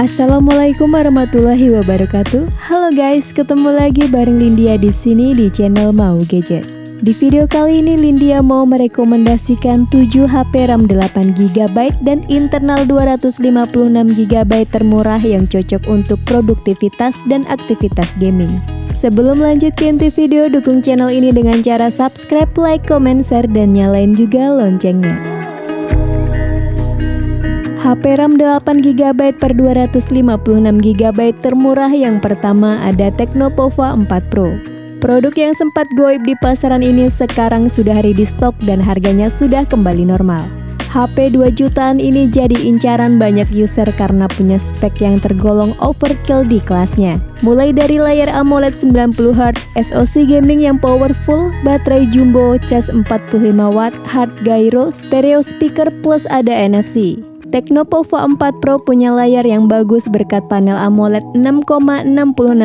Assalamualaikum warahmatullahi wabarakatuh. Halo guys, ketemu lagi bareng Lindia di sini di channel Mau Gadget. Di video kali ini Lindia mau merekomendasikan 7 HP RAM 8GB dan internal 256GB termurah yang cocok untuk produktivitas dan aktivitas gaming. Sebelum lanjut ke inti video, dukung channel ini dengan cara subscribe, like, comment, share, dan nyalain juga loncengnya. HP RAM 8GB per 256GB termurah yang pertama ada Tecnopova 4 Pro. Produk yang sempat goib di pasaran ini sekarang sudah ready stock dan harganya sudah kembali normal. HP 2 jutaan ini jadi incaran banyak user karena punya spek yang tergolong overkill di kelasnya. Mulai dari layar AMOLED 90Hz, SoC gaming yang powerful, baterai jumbo, cas 45W, hard gyro, stereo speaker plus ada NFC. Tecnopova 4 Pro punya layar yang bagus berkat panel AMOLED 6,66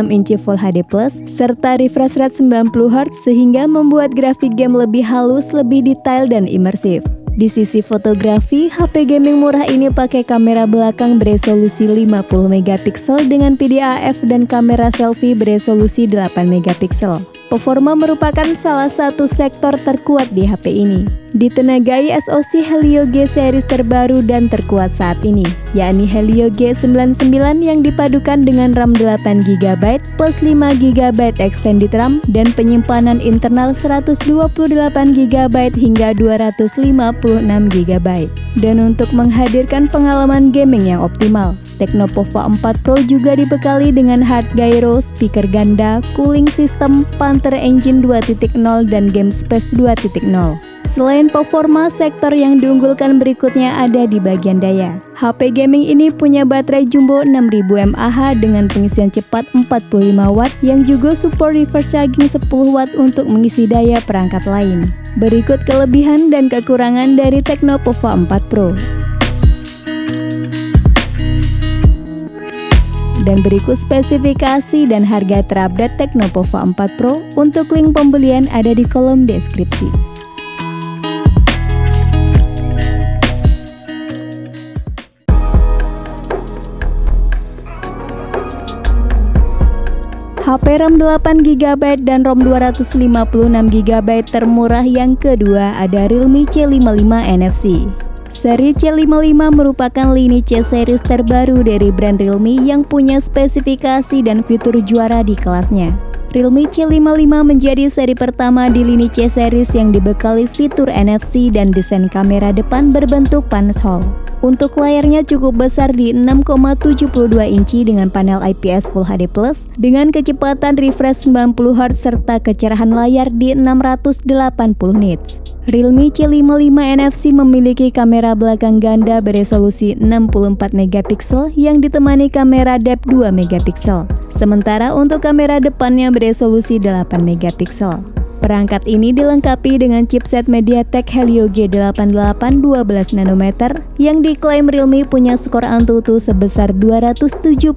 inci Full HD+, serta refresh rate 90Hz sehingga membuat grafik game lebih halus, lebih detail, dan imersif. Di sisi fotografi, HP gaming murah ini pakai kamera belakang beresolusi 50MP dengan PDAF dan kamera selfie beresolusi 8MP. Performa merupakan salah satu sektor terkuat di HP ini. Ditenagai SoC Helio G series terbaru dan terkuat saat ini, yakni Helio G99 yang dipadukan dengan RAM 8GB plus 5GB extended RAM dan penyimpanan internal 128GB hingga 256GB. Dan untuk menghadirkan pengalaman gaming yang optimal, Tecnopova 4 Pro juga dibekali dengan hard gyro, speaker ganda, cooling system, Panther Engine 2.0 dan Game Space 2.0. Selain performa, sektor yang diunggulkan berikutnya ada di bagian daya. HP gaming ini punya baterai jumbo 6000 mAh dengan pengisian cepat 45W yang juga support reverse charging 10W untuk mengisi daya perangkat lain. Berikut kelebihan dan kekurangan dari Tecnopova 4 Pro. Dan berikut spesifikasi dan harga terupdate Tecnopova 4 Pro. Untuk link pembelian ada di kolom deskripsi. HP RAM 8GB dan ROM 256GB termurah yang kedua ada Realme C55 NFC. Seri C55 merupakan lini C series terbaru dari brand Realme yang punya spesifikasi dan fitur juara di kelasnya. Realme C55 menjadi seri pertama di lini C series yang dibekali fitur NFC dan desain kamera depan berbentuk punch-hole. Untuk layarnya cukup besar di 6,72 inci dengan panel IPS Full HD+, dengan kecepatan refresh 90Hz serta kecerahan layar di 680 nits. Realme C55 NFC memiliki kamera belakang ganda beresolusi 64MP yang ditemani kamera depth 2MP. Sementara untuk kamera depannya beresolusi 8MP. Perangkat ini dilengkapi dengan chipset MediaTek Helio G88 12nm yang diklaim Realme punya skor Antutu sebesar 273.000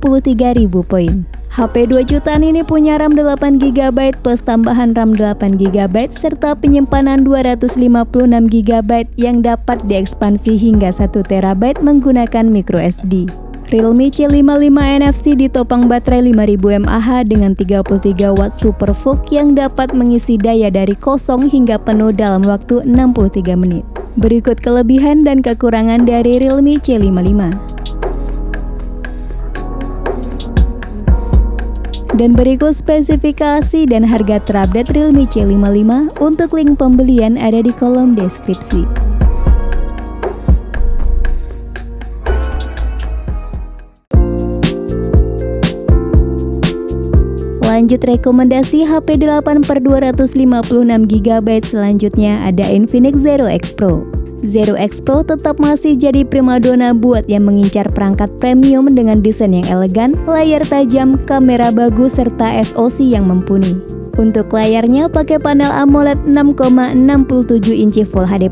poin. HP 2 jutaan ini punya RAM 8GB plus tambahan RAM 8GB serta penyimpanan 256GB yang dapat diekspansi hingga 1TB menggunakan microSD. Realme C55 NFC ditopang baterai 5000 mAh dengan 33W Super VOOC yang dapat mengisi daya dari kosong hingga penuh dalam waktu 63 menit. Berikut kelebihan dan kekurangan dari Realme C55. Dan berikut spesifikasi dan harga terupdate Realme C55. Untuk link pembelian ada di kolom deskripsi. Lanjut rekomendasi HP 8/256GB selanjutnya ada Infinix Zero X Pro. Zero X Pro tetap masih jadi primadona buat yang mengincar perangkat premium dengan desain yang elegan, layar tajam, kamera bagus, serta SoC yang mumpuni. Untuk layarnya pakai panel AMOLED 6,67 inci Full HD+,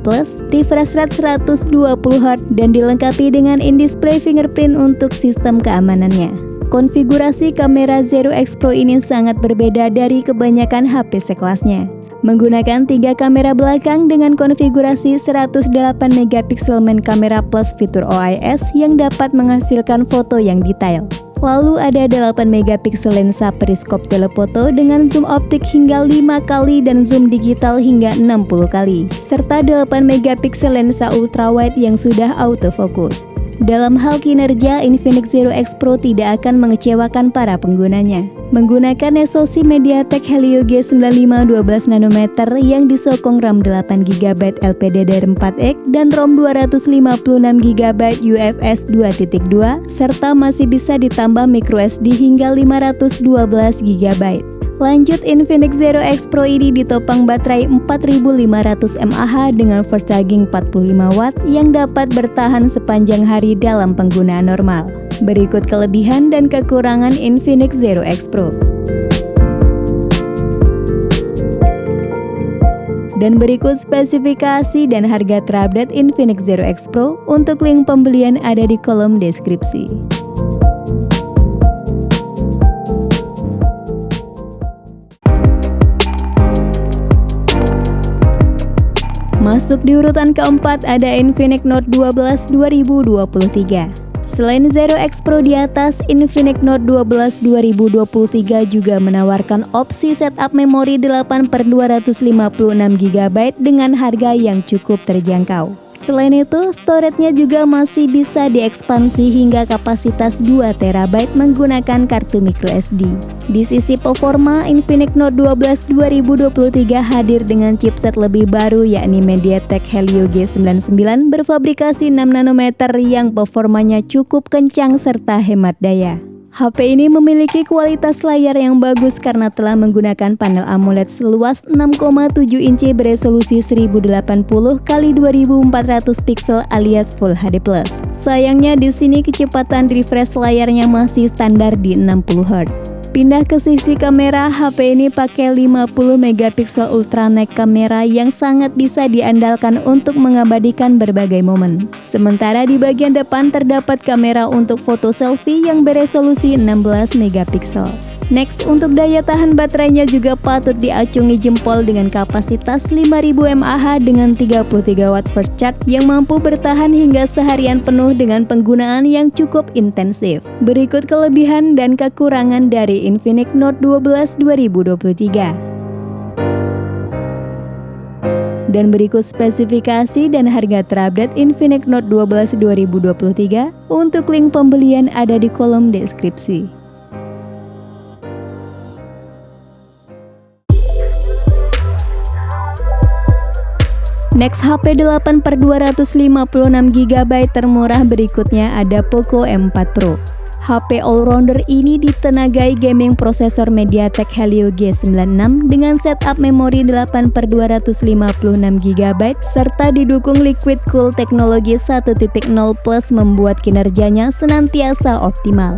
refresh rate 120Hz dan dilengkapi dengan in-display fingerprint untuk sistem keamanannya. Konfigurasi kamera Zero X Pro ini sangat berbeda dari kebanyakan HP sekelasnya. Menggunakan 3 kamera belakang dengan konfigurasi 108 megapiksel main kamera plus fitur OIS yang dapat menghasilkan foto yang detail. Lalu ada 8 megapiksel lensa periskop telefoto dengan zoom optik hingga 5 kali dan zoom digital hingga 60 kali, serta 8 megapiksel lensa ultrawide yang sudah autofocus. Dalam hal kinerja, Infinix Zero X Pro tidak akan mengecewakan para penggunanya. Menggunakan SoC MediaTek Helio G95 12nm yang disokong RAM 8GB LPDDR4X dan ROM 256GB UFS 2.2 serta masih bisa ditambah microSD hingga 512GB. Lanjut, Infinix Zero X Pro ini ditopang baterai 4500 mAh dengan fast charging 45W yang dapat bertahan sepanjang hari dalam penggunaan normal. Berikut kelebihan dan kekurangan Infinix Zero X Pro. Dan berikut spesifikasi dan harga terupdate Infinix Zero X Pro. Untuk link pembelian ada di kolom deskripsi. Masuk di urutan keempat ada Infinix Note 12 2023. Selain Zero X Pro di atas, Infinix Note 12 2023 juga menawarkan opsi setup memori 8/256GB dengan harga yang cukup terjangkau. Selain itu, storage-nya juga masih bisa diekspansi hingga kapasitas 2TB menggunakan kartu microSD. Di sisi performa, Infinix Note 12 2023 hadir dengan chipset lebih baru yakni MediaTek Helio G99 berfabrikasi 6nm yang performanya cukup kencang serta hemat daya. HP ini memiliki kualitas layar yang bagus karena telah menggunakan panel AMOLED seluas 6,7 inci beresolusi 1080x2400 pixel alias Full HD+. Sayangnya di sini kecepatan refresh layarnya masih standar di 60 Hz. Pindah ke sisi kamera, HP ini pakai 50 megapiksel ultra wide kamera yang sangat bisa diandalkan untuk mengabadikan berbagai momen. Sementara di bagian depan terdapat kamera untuk foto selfie yang beresolusi 16 megapiksel. Next, untuk daya tahan baterainya juga patut diacungi jempol dengan kapasitas 5000 mAh dengan 33W fast charge yang mampu bertahan hingga seharian penuh dengan penggunaan yang cukup intensif. Berikut kelebihan dan kekurangan dari Infinix Note 12 2023. Dan berikut spesifikasi dan harga terupdate Infinix Note 12 2023. Untuk link pembelian ada di kolom deskripsi. Next, HP 8/256GB termurah berikutnya ada Poco M4 Pro. HP all-rounder ini ditenagai gaming prosesor MediaTek Helio G96 dengan setup memori 8/256GB serta didukung liquid cool teknologi 1.0 plus membuat kinerjanya senantiasa optimal.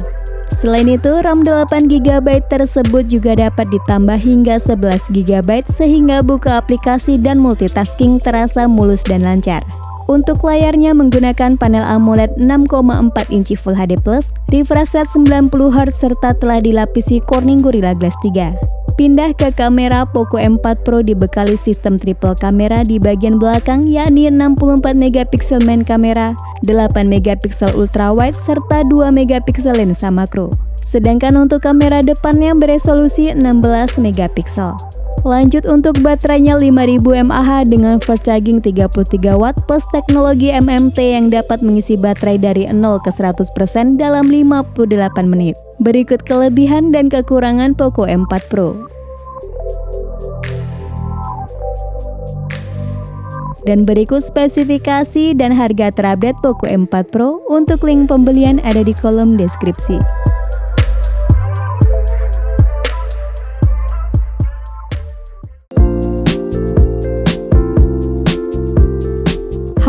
Selain itu, RAM 8GB tersebut juga dapat ditambah hingga 11GB sehingga buka aplikasi dan multitasking terasa mulus dan lancar. Untuk layarnya menggunakan panel AMOLED 6,4 inci Full HD+, refresh rate 90Hz serta telah dilapisi Corning Gorilla Glass 3. Pindah ke kamera, Poco M4 Pro dibekali sistem triple kamera di bagian belakang yakni 64 megapiksel main kamera, 8 megapiksel ultrawide serta 2 megapiksel lensa makro. Sedangkan untuk kamera depannya beresolusi 16 megapiksel. Lanjut, untuk baterainya 5000 mAh dengan fast charging 33W plus teknologi MMT yang dapat mengisi baterai dari 0 ke 100% dalam 58 menit. Berikut kelebihan dan kekurangan Poco M4 Pro. Dan berikut spesifikasi dan harga terupdate Poco M4 Pro. Untuk link pembelian ada di kolom deskripsi.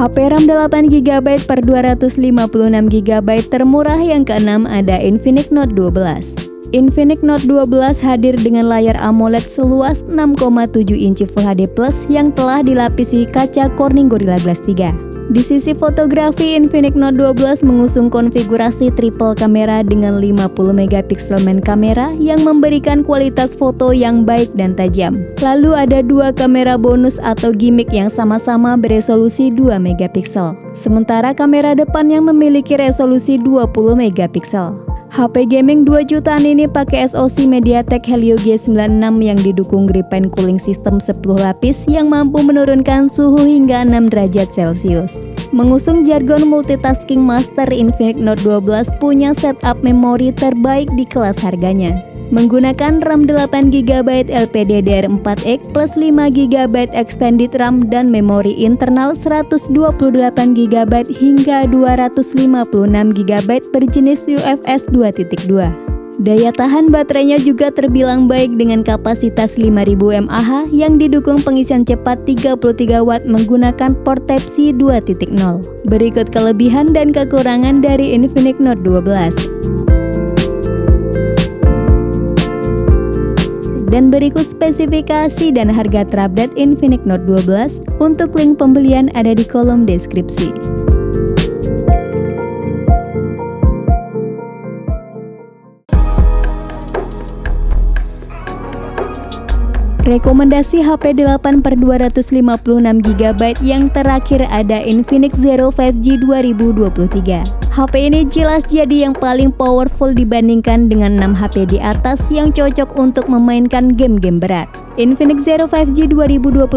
HP RAM 8GB per 256GB termurah yang keenam ada Infinix Note 12. Infinix Note 12 hadir dengan layar AMOLED seluas 6,7 inci Full HD Plus yang telah dilapisi kaca Corning Gorilla Glass 3. Di sisi fotografi, Infinix Note 12 mengusung konfigurasi triple kamera dengan 50 megapiksel main kamera yang memberikan kualitas foto yang baik dan tajam. Lalu ada dua kamera bonus atau gimmick yang sama-sama beresolusi 2 megapiksel. Sementara kamera depan yang memiliki resolusi 20 megapiksel. HP gaming 2 jutaan ini pakai SoC MediaTek Helio G96 yang didukung Gripen cooling system 10 lapis yang mampu menurunkan suhu hingga 6 derajat Celcius. Mengusung jargon multitasking master, Infinix Note 12 punya setup memori terbaik di kelas harganya. Menggunakan RAM 8GB LPDDR4X plus 5GB extended RAM dan memori internal 128GB hingga 256GB berjenis UFS 2.2. Daya tahan baterainya juga terbilang baik dengan kapasitas 5000 mAh yang didukung pengisian cepat 33 watt menggunakan port Type-C 2.0. Berikut kelebihan dan kekurangan dari Infinix Note 12. Dan berikut spesifikasi dan harga terupdate Infinix Note 12. Untuk link pembelian ada di kolom deskripsi. Rekomendasi HP 8/256GB yang terakhir ada Infinix Zero 5G 2023. HP ini jelas jadi yang paling powerful dibandingkan dengan 6 HP di atas yang cocok untuk memainkan game-game berat. Infinix Zero 5G 2023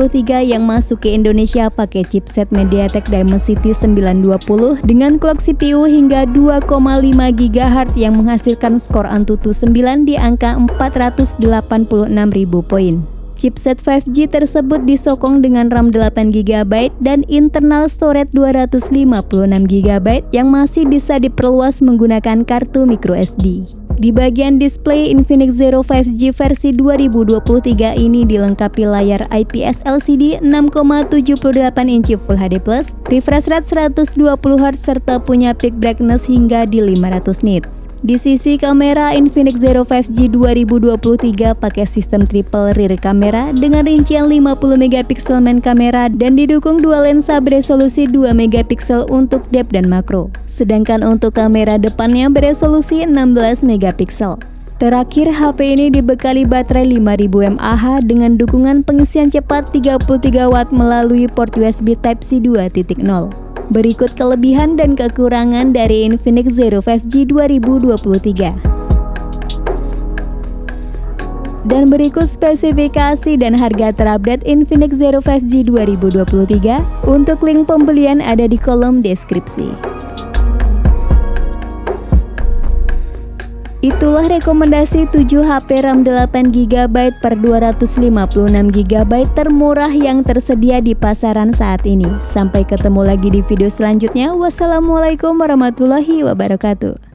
yang masuk ke Indonesia pakai chipset MediaTek Dimensity 920 dengan clock CPU hingga 2,5 GHz yang menghasilkan skor Antutu 9 di angka 486.000 poin. Chipset 5G tersebut disokong dengan RAM 8GB dan internal storage 256GB yang masih bisa diperluas menggunakan kartu microSD. Di bagian display, Infinix Zero 5G versi 2023 ini dilengkapi layar IPS LCD 6,78 inci Full HD+, refresh rate 120Hz serta punya peak brightness hingga di 500 nits. Di sisi kamera, Infinix Zero 5G 2023 pakai sistem triple rear kamera dengan rincian 50 megapiksel main kamera dan didukung dua lensa beresolusi 2 megapiksel untuk depth dan makro. Sedangkan untuk kamera depannya beresolusi 16 megapiksel. Terakhir, HP ini dibekali baterai 5000 mAh dengan dukungan pengisian cepat 33 watt melalui port USB Type-C 2.0. Berikut kelebihan dan kekurangan dari Infinix Zero 5G 2023. Dan berikut spesifikasi dan harga terupdate Infinix Zero 5G 2023. Untuk link pembelian ada di kolom deskripsi. Itulah rekomendasi 7 HP RAM 8GB per 256GB termurah yang tersedia di pasaran saat ini. Sampai ketemu lagi di video selanjutnya. Wassalamualaikum warahmatullahi wabarakatuh.